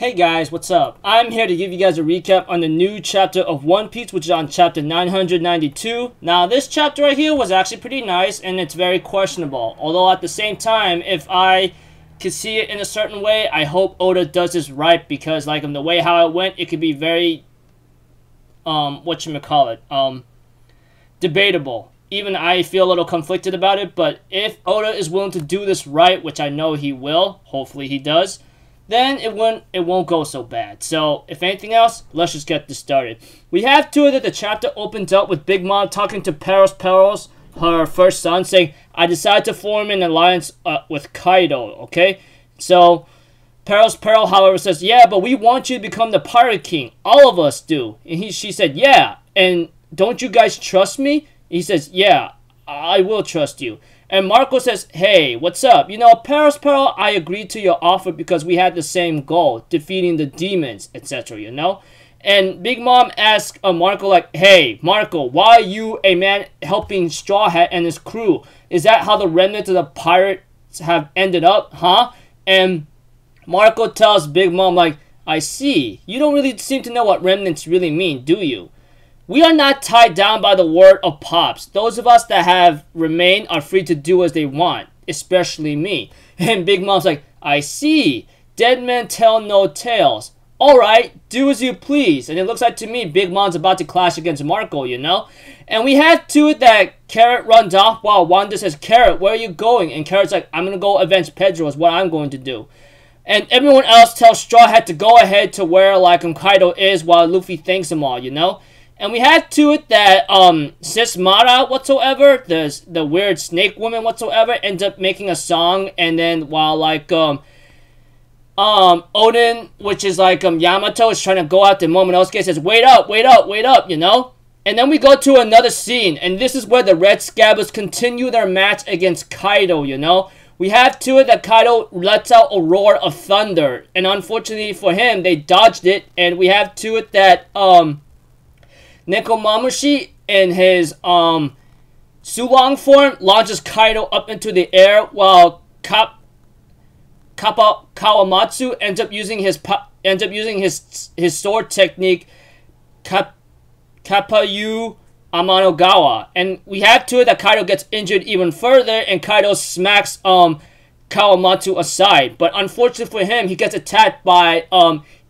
Hey guys, what's up? I'm here to give you guys a recap on the new chapter of One Piece, which is on chapter 992. Now, this chapter right here was actually pretty nice, and it's very questionable. Although, at the same time, if I could see it in a certain way, I hope Oda does this right, because, like, the way how it went, it could be very, debatable. Even I feel a little conflicted about it, but if Oda is willing to do this right, which I know he will, hopefully he does, then it won't go so bad. So, if anything else, let's just get this started. We have that the chapter opens up with Big Mom talking to Peros, her first son, saying, I decided to form an alliance with Kaido, okay? So, Peros, however, says, yeah, but we want you to become the Pirate King. All of us do. And she said, yeah, and don't you guys trust me? He says, yeah, I will trust you. And Marco says, hey, what's up? You know, Peros, I agreed to your offer because we had the same goal, defeating the demons, etc., you know? And Big Mom asks Marco, like, hey, Marco, why are you, a man, helping Straw Hat and his crew? Is that how the remnants of the pirates have ended up, huh? And Marco tells Big Mom, like, I see. You don't really seem to know what remnants really mean, do you? We are not tied down by the word of Pops. Those of us that have remained are free to do as they want, especially me. And Big Mom's like, I see. Dead men tell no tales. Alright, do as you please. And it looks like to me Big Mom's about to clash against Marco, you know? And we have to it that Carrot runs off while Wanda says, Carrot, where are you going? And Carrot's like, I'm gonna go avenge Pedro is what I'm going to do. And everyone else tells Straw Hat to go ahead to where, like, Kaido is while Luffy thanks them all, you know? And we had to it that Sis Mara whatsoever, the weird snake woman whatsoever, ends up making a song, and then while like Odin, which is like Yamato, is trying to go out, the Momonosuke says, wait up, you know? And then we go to another scene, and this is where the Red Scabbards continue their match against Kaido, you know? We have to it that Kaido lets out a roar of thunder, and unfortunately for him, they dodged it, and we have to it that Nekomamushi in his Sulong form launches Kaido up into the air while Kawamatsu ends up using his sword technique Kappayu Amanogawa. And we have to it that Kaido gets injured even further, and Kaido smacks Kawamatsu aside. But unfortunately for him, he gets attacked by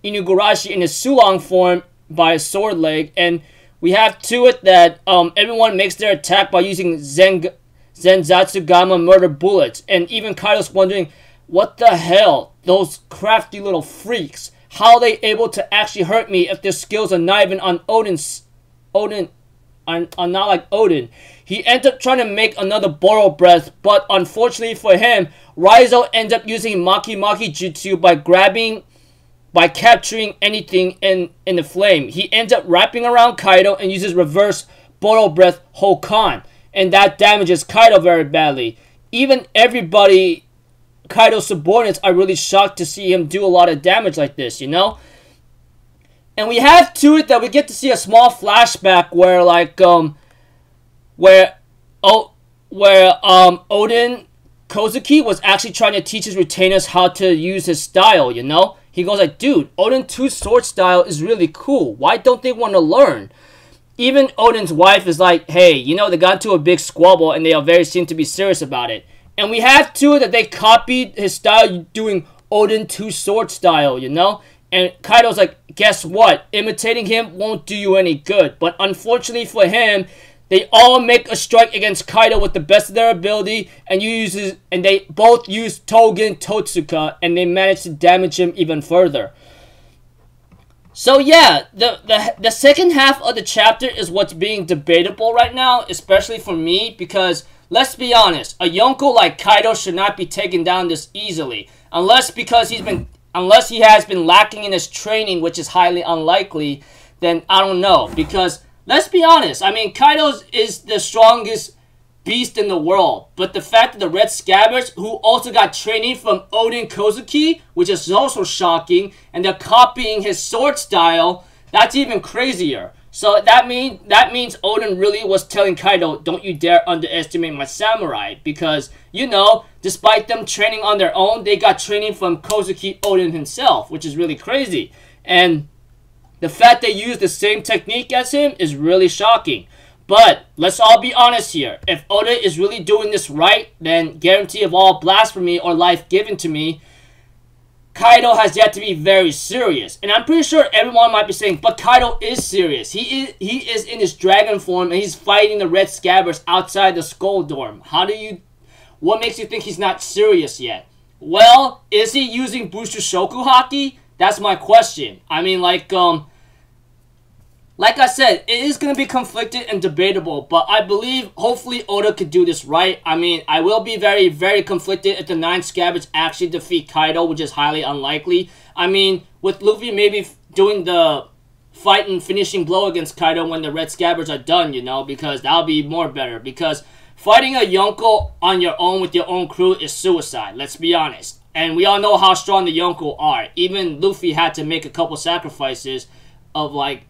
Inugarashi in his Sulong form by a sword leg, and we have to it that everyone makes their attack by using Zenjutsu Gamma murder bullets. And even Kaido's wondering, what the hell? Those crafty little freaks. How are they able to actually hurt me if their skills are not even on are not like Odin? He ends up trying to make another Boro Breath, but unfortunately for him, Raizo ends up using Maki Jutsu by capturing anything in the flame. He ends up wrapping around Kaido and uses reverse Boro Breath Hokan, and that damages Kaido very badly. Even everybody, Kaido's subordinates, are really shocked to see him do a lot of damage like this, you know? And we have to it that we get to see a small flashback where, like, Odin Kozuki was actually trying to teach his retainers how to use his style, you know? He goes like, dude, Odin 2's sword style is really cool. Why don't they want to learn? Even Odin's wife is like, hey, you know, they got into a big squabble and they seem to be serious about it. And we have to that they copied his style doing Odin 2 sword style, you know? And Kaido's like, guess what? Imitating him won't do you any good. But unfortunately for him, they all make a strike against Kaido with the best of their ability, and they both use Togen Totsuka, and they manage to damage him even further. So yeah, the second half of the chapter is what's being debatable right now, especially for me, because let's be honest, a Yonko like Kaido should not be taken down this easily, unless he has been lacking in his training, which is highly unlikely. Then I don't know, because let's be honest, I mean, Kaido is the strongest beast in the world. But the fact that the Red Scabbards, who also got training from Odin Kozuki, which is also shocking, and they're copying his sword style, that's even crazier. So that means Oden really was telling Kaido, don't you dare underestimate my samurai. Because, you know, despite them training on their own, they got training from Kozuki Oden himself, which is really crazy. And the fact they used the same technique as him is really shocking. But let's all be honest here. If Oda is really doing this right, then guarantee of all blasphemy or life given to me, Kaido has yet to be very serious. And I'm pretty sure everyone might be saying, but Kaido is serious. He is in his dragon form and he's fighting the Red Scabbards outside the Skull Dorm. What makes you think he's not serious yet? Well, is he using Bushishoku Haki? That's my question. I mean, like I said, it is going to be conflicted and debatable, but I believe, hopefully, Oda could do this right. I mean, I will be very, very conflicted if the 9 Scabbards actually defeat Kaido, which is highly unlikely. I mean, with Luffy maybe doing the fight and finishing blow against Kaido when the Red Scabbards are done, you know, because that'll be more better. Because fighting a Yonko on your own with your own crew is suicide, let's be honest. And we all know how strong the Yonko are. Even Luffy had to make a couple sacrifices of, like,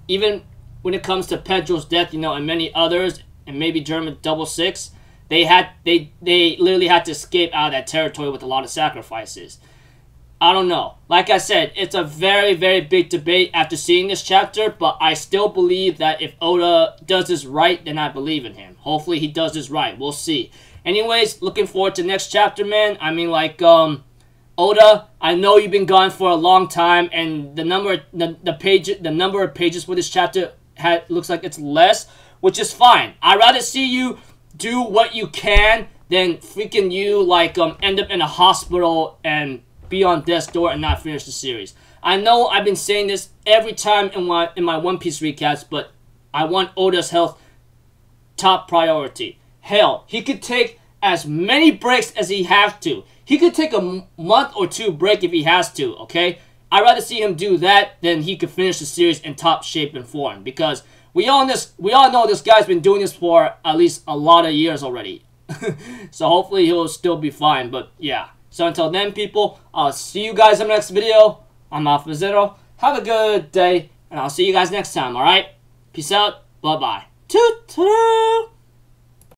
even when it comes to Pedro's death, you know, and many others, and maybe German 66, they literally had to escape out of that territory with a lot of sacrifices. I don't know. Like I said, it's a very, very big debate after seeing this chapter, but I still believe that if Oda does this right, then I believe in him. Hopefully he does this right. We'll see. Anyways, looking forward to next chapter, man. I mean, like, Oda, I know you've been gone for a long time, and the number of pages for this chapter looks like it's less, which is fine. I'd rather see you do what you can than freaking you like end up in a hospital and be on death's door and not finish the series. I know I've been saying this every time in my One Piece recaps, but I want Oda's health top priority. Hell, he could take as many breaks as he has to. He could take a month or 2 break if he has to, okay? I'd rather see him do that than he could finish the series in top shape and form. Because we all know this guy's been doing this for at least a lot of years already. So hopefully he'll still be fine. But yeah. So until then, people, I'll see you guys in the next video. I'm Alpha Zero. Have a good day. And I'll see you guys next time, alright? Peace out. Bye-bye. Toot-toot.